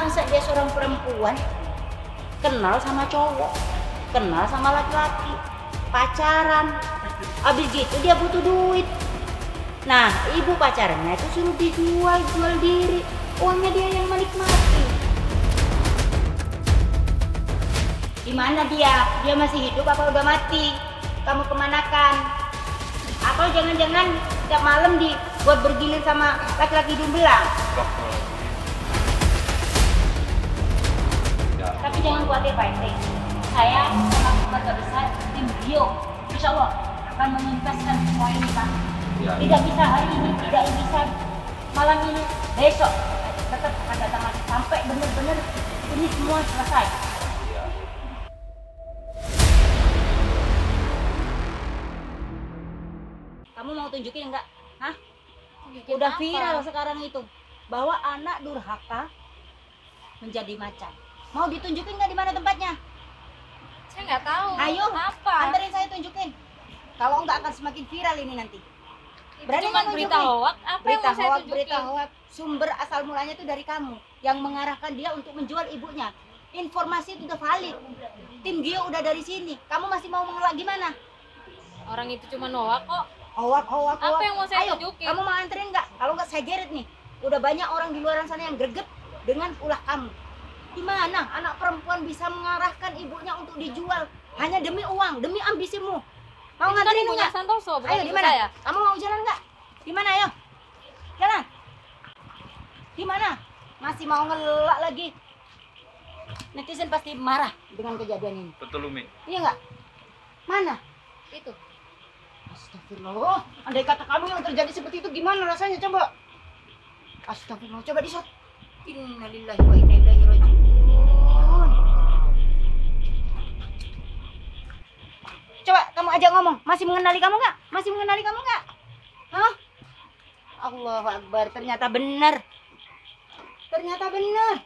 Masa dia seorang perempuan kenal sama cowok, kenal sama laki-laki, pacaran, habis gitu dia butuh duit. Nah, ibu pacarnya itu suruh dijual, jual diri, uangnya dia yang menikmati. Di mana dia? Dia masih hidup apa udah mati? Kamu kemanakan? Atau jangan-jangan tiap malam dibuat bergilir sama laki-laki hidung belang? Tapi jangan khawatir Pak RT. Saya sama keluarga besar tim Bio, insya Allah akan menuntaskan semua ini Pak. Tidak bisa hari ini, tidak bisa malam ini, besok tetap akan datang lagi sampai benar-benar ini semua selesai. Kamu mau tunjukin enggak? Hah? Tunjukin Udah apa? viral sekarang itu bahwa anak durhaka menjadi macan. Mau ditunjukin nggak di mana tempatnya? Saya nggak tahu. Ayo, apa? anterin saya tunjukin. Kalau enggak akan semakin viral ini nanti. Berarti cuma nggak berita nunjukin? hoak. Apa yang mau saya tunjukin? Berita hoak. Sumber asal mulanya itu dari kamu yang mengarahkan dia untuk menjual ibunya. Informasi itu udah valid. Tim Gio udah dari sini. Kamu masih mau mengelak gimana? Orang itu cuma hoak kok. Hoak. Apa yang mau saya Ayo, tunjukin? kamu mau anterin nggak? Kalau nggak saya geret nih. Udah banyak orang di luar sana yang greget dengan ulah kamu. Di mana anak perempuan bisa mengarahkan ibunya untuk dijual hanya demi uang, demi ambisimu? Mau Itu kan nganterin ibunya nggak? Santoso, bukan Ayo, di ibu mana? saya. Kamu mau jalan nggak? Di mana, ayo? Jalan. Di mana? Masih mau ngelak lagi? Netizen pasti marah dengan kejadian ini. Betul Umi. Iya nggak? Mana? Itu. Astagfirullah. Andai kata kamu yang terjadi seperti itu, gimana rasanya coba? Astagfirullah. Coba di-shot. Innalillahi wa inna ilaihi raji'un. Coba kamu ajak ngomong. Masih mengenali kamu nggak? Masih mengenali kamu nggak? Hah? Allahu Akbar. Ternyata benar. Ternyata benar.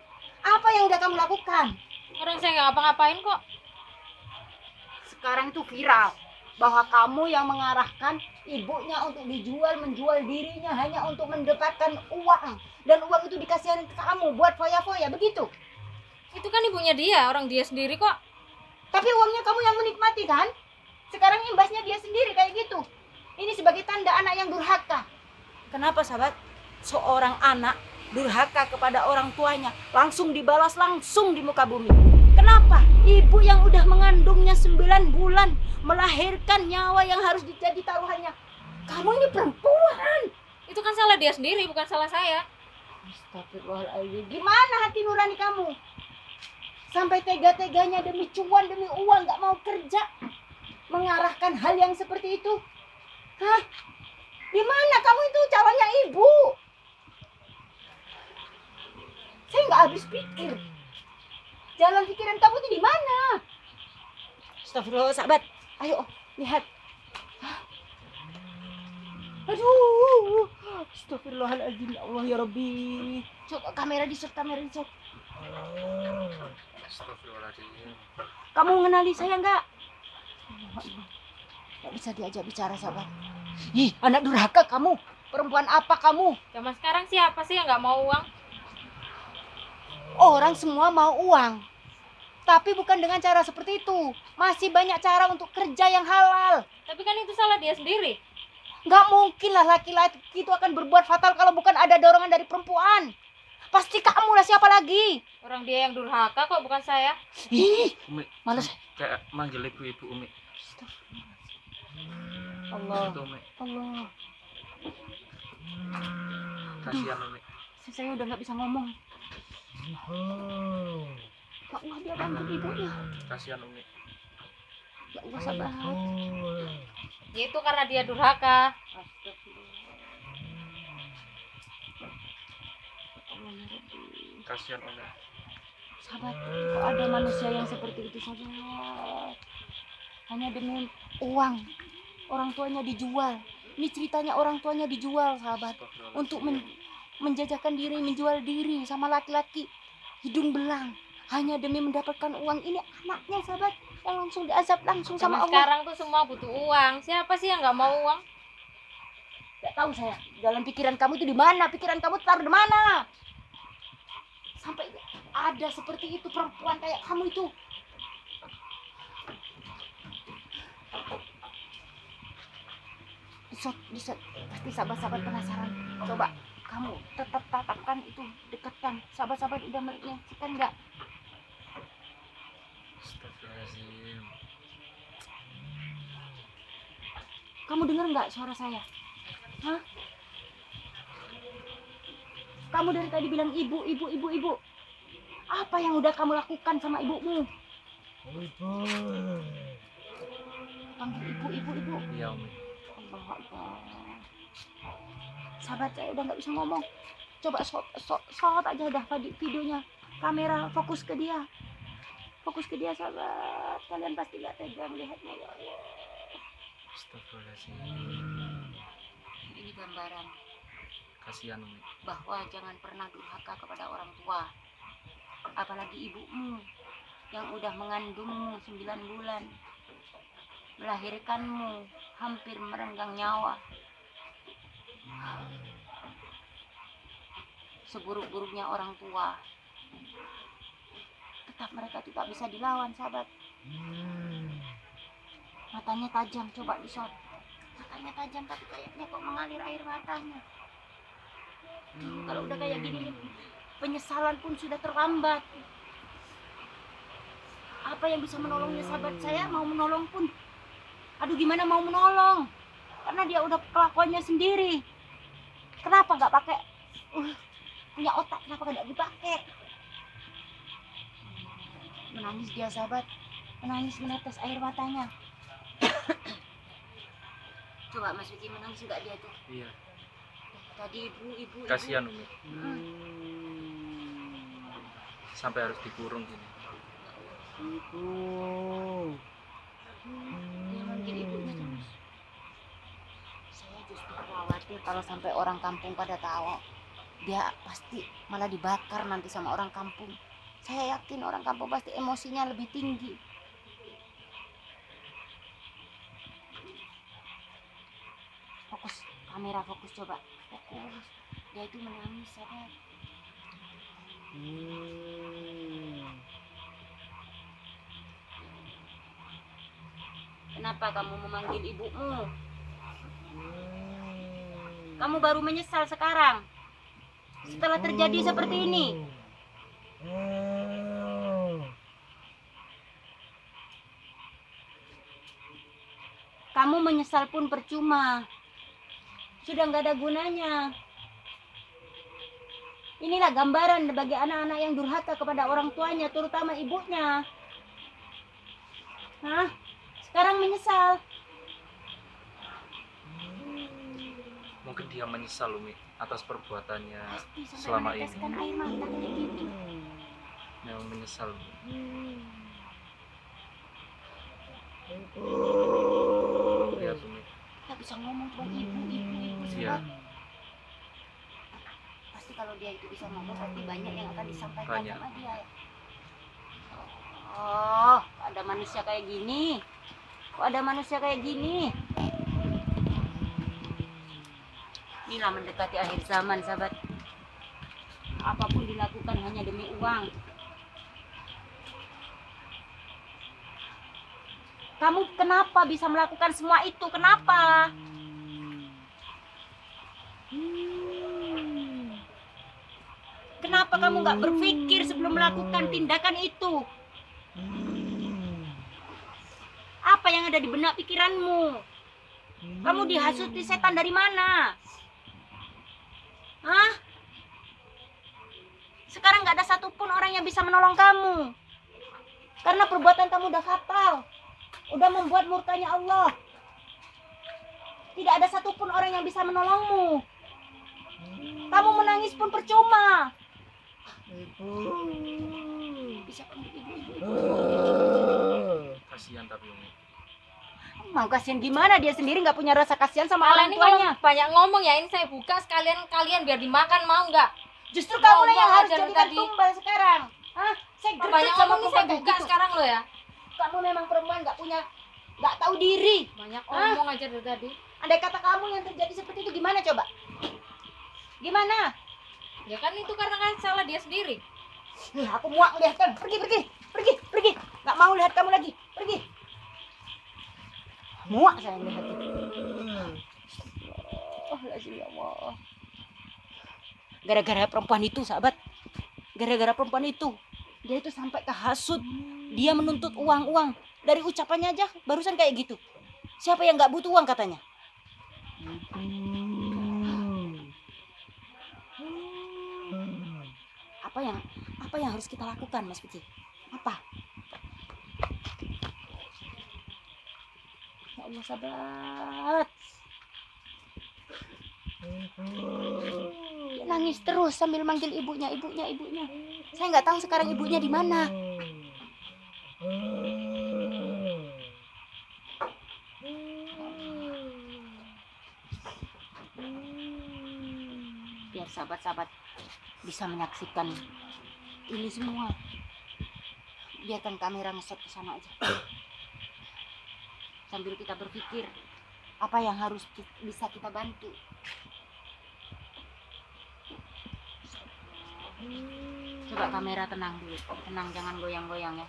Apa yang udah kamu lakukan? Orang saya nggak ngapa-ngapain kok. Sekarang itu viral bahwa kamu yang mengarahkan ibunya untuk menjual dirinya hanya untuk mendapatkan uang, dan uang itu dikasihin ke kamu buat foya-foya, begitu? Itu kan ibunya dia, orang dia sendiri kok. Tapi uangnya kamu yang menikmati kan? Sekarang imbasnya dia sendiri kayak gitu. Ini sebagai tanda anak yang durhaka. Kenapa sahabat? Seorang anak durhaka kepada orang tuanya langsung dibalas langsung di muka bumi. Kenapa? Ibu yang udah mengandungnya 9 bulan, melahirkan nyawa yang harus jadi taruhannya. Kamu ini perempuan. Itu kan salah dia sendiri, bukan salah saya. Astagfirullahaladzim. Gimana hati nurani kamu? Sampai tega-teganya demi cuan, demi uang, gak mau kerja, mengarahkan hal yang seperti itu. Hah? Gimana kamu itu calonnya ibu? Saya nggak habis pikir. Jalan pikiran kamu itu di mana? Astagfirullah, sahabat. Ayo, lihat. Hah? Aduh. Astagfirullahaladzim. Ya Allah, ya Rabbi. Coba kamera di-shot. Astagfirullahaladzim. Kamu mengenali saya nggak? Nggak bisa diajak bicara, sahabat. Ih, anak durhaka kamu. Perempuan apa kamu? Zaman sekarang siapa sih yang nggak mau uang? Orang semua mau uang. Tapi bukan dengan cara seperti itu. Masih banyak cara untuk kerja yang halal. Tapi kan itu salah dia sendiri. Nggak mungkin lah laki-laki itu akan berbuat fatal kalau bukan ada dorongan dari perempuan. Pasti kamu lah, siapa lagi? Orang dia yang durhaka kok, bukan saya. Ih, Umi, males. kayak manggil ibu-ibu Umi. Allah. Itu Umi. Allah. Kasihan Umi. Saya udah nggak bisa ngomong. Ya Allah, dia bantu ibunya. Kasihan Umi. Ya Allah, sabar. Ya itu karena dia durhaka. Kasihan Umi. Sahabat, kok ada manusia yang seperti itu, sahabat? Hanya demi uang. Orang tuanya dijual. Ini ceritanya orang tuanya dijual, sahabat. Untuk menjajakan diri, menjual diri sama laki-laki hidung belang. Hanya demi mendapatkan uang. Ini anaknya, sahabat, yang langsung diazab langsung sama Zaman Allah. sekarang tuh semua butuh uang. Siapa sih yang nggak mau uang? Gak tahu saya. Dalam pikiran kamu itu di mana? Pikiran kamu taruh di mana? Sampai ada seperti itu perempuan kayak kamu itu. Disot, pasti sahabat-sahabat penasaran. Coba kamu tetap tatapkan itu, dekatkan. Sahabat-sahabat udah menyaksikan nggak? Astagfirullahaladzim. Kamu dengar nggak suara saya? Hah? Kamu dari tadi bilang ibu. Apa yang udah kamu lakukan sama ibumu? Panggil ibu. Iya Umi. Allah Allah. Sahabat saya udah nggak bisa ngomong. Coba shot aja dah videonya. Kamera fokus ke dia. Fokus ke dia sahabat. Kalian pasti nggak tega melihatnya ya Allah. Astagfirullahaladzim. Ini gambaran Kasihan Umi. bahwa jangan pernah durhaka kepada orang tua. Apalagi ibumu yang udah mengandungmu 9 bulan. Melahirkanmu hampir merenggang nyawa. Seburuk-buruknya orang tua, tetap mereka tidak bisa dilawan sahabat. Matanya tajam, coba disot. Matanya tajam tapi kayaknya kok mengalir air matanya. Kalau udah kayak gini, penyesalan pun sudah terlambat. Apa yang bisa menolongnya sahabat saya? Mau menolong pun, aduh gimana mau menolong? Karena dia udah kelakuannya sendiri. Kenapa nggak pakai punya otak? Kenapa nggak dipakai? Menangis dia sahabat, menangis menetes air matanya. Coba Mas Vicky, menangis nggak dia tuh? Iya. Tadi ibu. Kasihan Umi. Sampai harus dikurung gini. Dia manggil ibunya terus. Saya justru khawatir kalau sampai orang kampung pada tahu, dia pasti malah dibakar nanti sama orang kampung. Saya yakin orang kampung pasti emosinya lebih tinggi. Fokus, kamera fokus coba. Fokus. Dia itu menangis sahabat. Kenapa kamu memanggil ibumu? Kamu baru menyesal sekarang setelah terjadi seperti ini. Kamu menyesal pun percuma. Sudah nggak ada gunanya. Inilah gambaran bagi anak-anak yang durhaka kepada orang tuanya, terutama ibunya. Hah? Sekarang menyesal. Mungkin dia menyesal Umi atas perbuatannya Pasti sampai selama ini. meneteskan air mata kayak gitu. Memang menyesal Umi. Lihat Umi. Kita bisa ngomong cuma ibu Iya. sahabat. Pasti kalau dia itu bisa ngomong pasti banyak yang akan disampaikan Banyak. sama dia. Oh, ada manusia kayak gini. Kok ada manusia kayak gini? Inilah mendekati akhir zaman, sahabat. Apapun dilakukan hanya demi uang. Kamu kenapa bisa melakukan semua itu? Kenapa? Kenapa kamu nggak berpikir sebelum melakukan tindakan itu? Apa yang ada di benak pikiranmu? Kamu dihasuti setan dari mana? Hah? Sekarang nggak ada satupun orang yang bisa menolong kamu. Karena perbuatan kamu udah fatal. Udah membuat murkanya Allah. Tidak ada satupun orang yang bisa menolongmu. Kamu menangis pun percuma. Bisa panggil ibu. Kasihan tapi Umi. Mau kasihan gimana? Dia sendiri nggak punya rasa kasihan sama Kalian orang ini kalau tuanya. banyak ngomong ya, ini saya buka sekalian kalian biar dimakan, mau nggak? Justru kamu lah yang ngomong harus aja jadikan tadi. tumbal sekarang. Hah? Saya gercep Banyak sama ngomong nih saya kayak buka gitu. sekarang lo ya. Kamu memang perempuan nggak tahu diri. Banyak Hah? ngomong aja dari tadi. Andai kata kamu yang terjadi seperti itu gimana coba? Gimana? Ya kan itu karena kan salah dia sendiri. Aku muak melihat kamu. Pergi. Nggak mau lihat kamu lagi. Pergi. Muak saya melihatnya. Astagfirullahaladzim, ya Allah. Gara-gara perempuan itu, sahabat. Gara-gara perempuan itu. Dia itu sampai kehasut. Dia menuntut uang. Dari ucapannya aja barusan kayak gitu. Siapa yang nggak butuh uang katanya? Apa yang harus kita lakukan, Mas Vicky? Apa? Ya Allah, sahabat. Dia nangis terus sambil manggil ibunya. Saya nggak tahu sekarang ibunya di mana. Biar sahabat-sahabat bisa menyaksikan ini semua. Biarkan kamera nge-shot ke sana aja. Sambil kita berpikir apa yang harus bisa kita bantu. Coba kamera tenang dulu. Tenang, jangan goyang-goyang ya.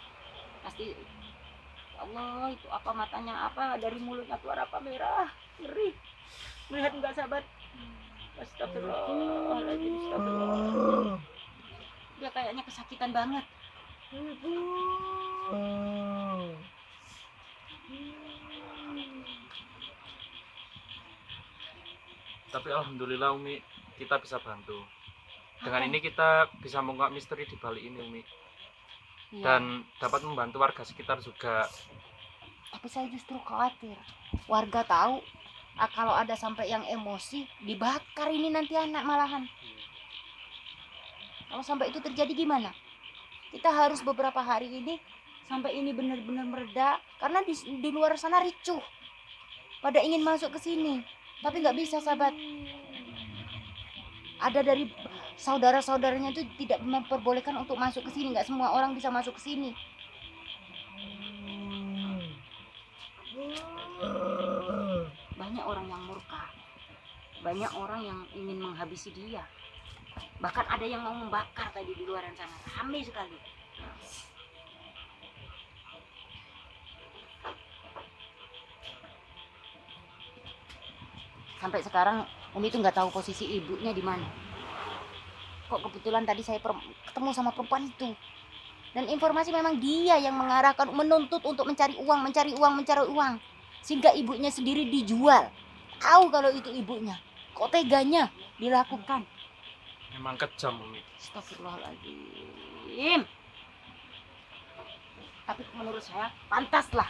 Pasti ya Allah, itu apa matanya, apa dari mulutnya keluar apa merah. Ngeri. Melihat enggak, sahabat? Astagfirullahaladzim, astagfirullah. Dia kayaknya kesakitan banget. Tapi alhamdulillah Umi, kita bisa bantu. Dengan ini kita bisa mengungkap misteri di balik ini Umi. Iya. Dan dapat membantu warga sekitar juga. Tapi saya justru khawatir warga tahu kalau ada sampai yang emosi dibakar ini nanti anak malahan. Kalau sampai itu terjadi gimana? Kita harus beberapa hari ini sampai ini benar-benar mereda karena di luar sana ricuh. Pada ingin masuk ke sini, tapi nggak bisa, sahabat. Ada dari saudara-saudaranya itu tidak memperbolehkan untuk masuk ke sini. Nggak semua orang bisa masuk ke sini. Banyak orang yang murka, banyak orang yang ingin menghabisi dia, bahkan ada yang mau membakar tadi di luar sana, ramai sekali. Sampai sekarang Umi itu nggak tahu posisi ibunya di mana. Kok kebetulan tadi saya ketemu sama perempuan itu, dan informasi memang dia yang mengarahkan, menuntut untuk mencari uang, sehingga ibunya sendiri dijual. Tahu kalau itu ibunya, kok teganya dilakukan. Memang kejam Umi. Astagfirullahaladzim. Tapi menurut saya pantaslah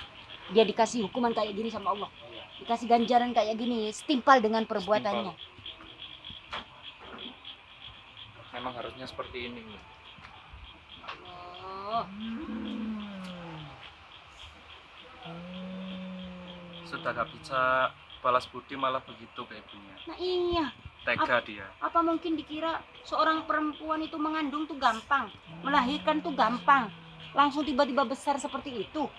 dia dikasih hukuman kayak gini sama Allah, dikasih ganjaran kayak gini, setimpal dengan perbuatannya. Memang harusnya seperti ini Umi. Allah. Sudah gak bisa balas budi malah begitu ke ibunya. Nah iya, Tega dia. apa mungkin dikira seorang perempuan itu mengandung tuh gampang, melahirkan tuh gampang, langsung tiba-tiba besar seperti itu?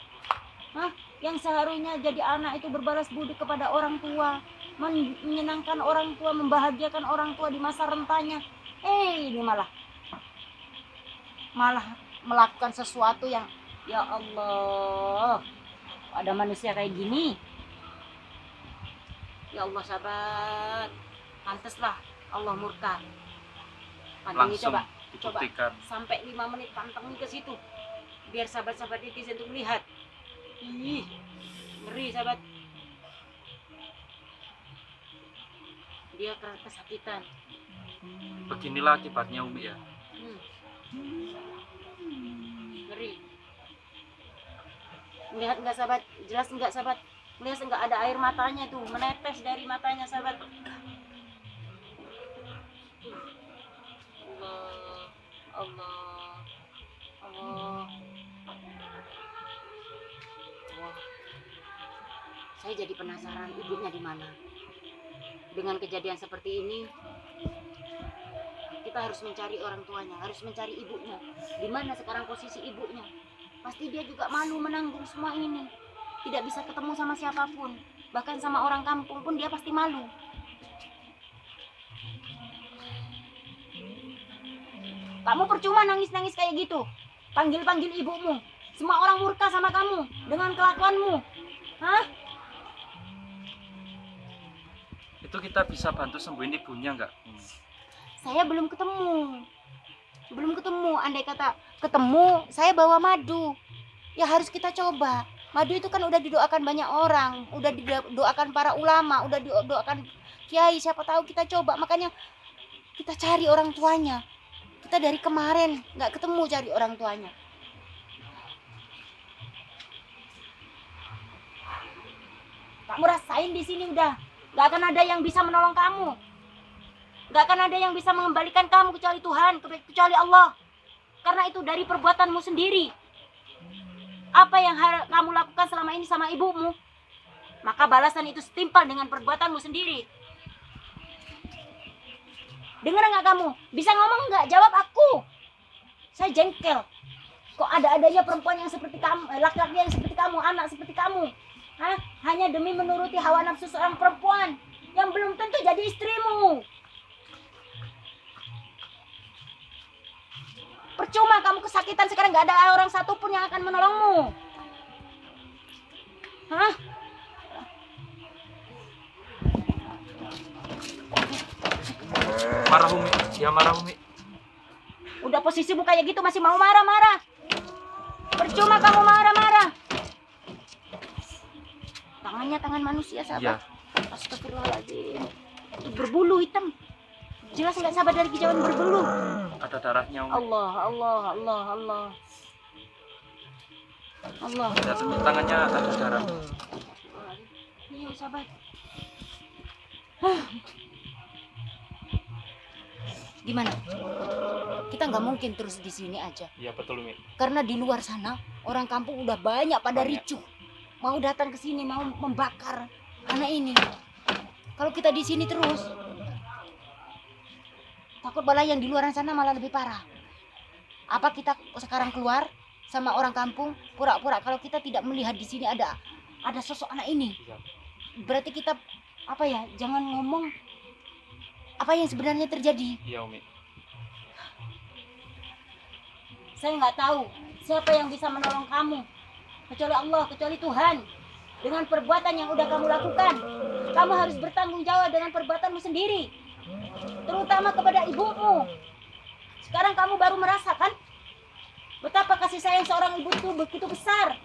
Hah? Yang seharusnya jadi anak itu berbalas budi kepada orang tua, menyenangkan orang tua, membahagiakan orang tua di masa rentanya. Ini malah melakukan sesuatu yang, ya Allah, ada manusia kayak gini. Ya Allah, sahabat, pantaslah Allah murka. Pantangi, Langsung coba dibuktikan. sampai 5 menit pantangi ke situ, biar sahabat-sahabat netizen itu melihat. Ih, ngeri, sahabat. Dia kesakitan. Beginilah akibatnya Umi ya. Ngeri. Melihat enggak, sahabat? Jelas enggak, sahabat? Melihat enggak ada air matanya tuh menetes dari matanya, sahabat? Allah. Wah. Saya jadi penasaran ibunya di mana. Dengan kejadian seperti ini, kita harus mencari orang tuanya, harus mencari ibunya. Di mana sekarang posisi ibunya? Pasti dia juga malu menanggung semua ini. Tidak bisa ketemu sama siapapun, bahkan sama orang kampung pun dia pasti malu. Kamu percuma nangis-nangis kayak gitu. Panggil-panggil ibumu. Semua orang murka sama kamu dengan kelakuanmu. Hah? Itu kita bisa bantu sembuhin ibunya nggak? Saya belum ketemu. Belum ketemu. Andai kata ketemu, saya bawa madu. Ya harus kita coba. Madu itu kan udah didoakan banyak orang, udah didoakan para ulama, udah didoakan kiai. Siapa tahu kita coba. Makanya kita cari orang tuanya. Kita dari kemarin nggak ketemu cari orang tuanya. Kamu rasain di sini udah. Nggak akan ada yang bisa menolong kamu. Nggak akan ada yang bisa mengembalikan kamu kecuali Tuhan, kecuali Allah. Karena itu dari perbuatanmu sendiri. Apa yang kamu lakukan selama ini sama ibumu, maka balasan itu setimpal dengan perbuatanmu sendiri. Dengar nggak kamu? Bisa ngomong nggak? Jawab aku. Saya jengkel. Kok ada-adanya perempuan yang seperti kamu, laki-laki yang seperti kamu, anak seperti kamu. Hah? Hanya demi menuruti hawa nafsu seorang perempuan yang belum tentu jadi istrimu. Percuma kamu kesakitan sekarang, nggak ada orang satupun yang akan menolongmu. Hah? Marah Umi, dia marah Umi. Udah posisimu kayak gitu masih mau marah-marah. Percuma kamu marah-marah. Tangannya tangan manusia, sahabat. Iya. Astagfirullahaladzim. Berbulu hitam. Jelas nggak sahabat dari kejauhan berbulu. Ada darahnya Umi. Allah, Allah, Allah, Allah. Allah. Lihat tangannya ada darah. Iya, sahabat. Gimana? Kita nggak mungkin terus di sini aja. Iya betul Umi. Karena di luar sana orang kampung udah banyak pada ricuh. Mau datang ke sini, mau membakar anak ini. Kalau kita di sini terus, takut malah yang di luar sana malah lebih parah. Apa kita sekarang keluar sama orang kampung pura-pura kalau kita tidak melihat di sini ada sosok anak ini? Iya. Berarti kita apa ya? Jangan ngomong apa yang sebenarnya terjadi. Iya Umi. Saya nggak tahu siapa yang bisa menolong kamu kecuali Allah, kecuali Tuhan. Dengan perbuatan yang udah kamu lakukan, kamu harus bertanggung jawab dengan perbuatanmu sendiri, terutama kepada ibumu. Sekarang kamu baru merasakan betapa kasih sayang seorang ibu itu begitu besar.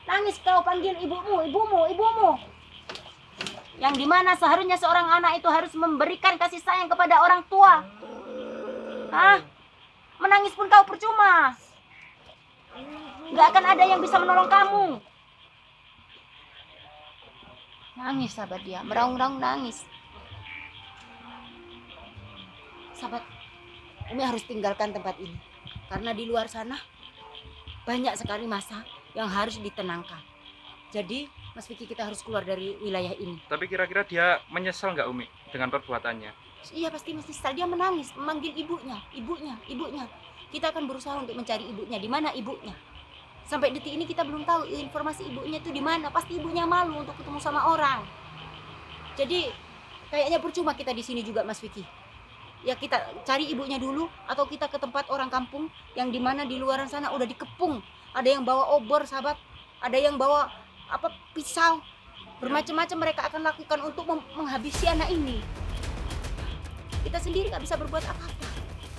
Nangis kau panggil ibumu, ibumu, ibumu. Yang dimana seharusnya seorang anak itu harus memberikan kasih sayang kepada orang tua. Hah? Menangis pun kau percuma. Gak akan ada yang bisa menolong kamu. Nangis sahabat dia, meraung-raung nangis. Sahabat, Umi harus tinggalkan tempat ini. Karena di luar sana banyak sekali masa yang harus ditenangkan. Jadi Mas Vicky, kita harus keluar dari wilayah ini. Tapi kira-kira dia menyesal nggak Umi dengan perbuatannya? Iya pasti menyesal. Dia menangis, memanggil ibunya, ibunya, ibunya. Kita akan berusaha untuk mencari ibunya. Di mana ibunya? Sampai detik ini kita belum tahu informasi ibunya itu di mana. Pasti ibunya malu untuk ketemu sama orang. Jadi kayaknya percuma kita di sini juga, Mas Vicky. Ya kita cari ibunya dulu, atau kita ke tempat orang kampung yang di mana di luaran sana udah dikepung. Ada yang bawa obor, sahabat. Ada yang bawa pisau. Bermacam-macam mereka akan lakukan untuk menghabisi anak ini. Kita sendiri nggak bisa berbuat apa-apa.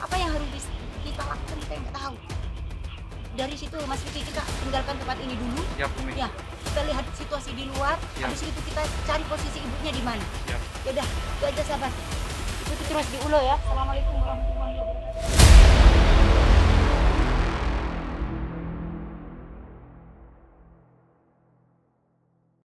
Apa yang harus kita lakukan kita nggak tahu. Dari situ Mas Vicky, kita tinggalkan tempat ini dulu. Ya Umi. Ya, kita lihat situasi di luar. Ya. Habis itu kita cari posisi ibunya di mana. Ya. Ya udah, itu aja sahabat. Itu terus di ulo ya. Assalamualaikum warahmatullahi wabarakatuh.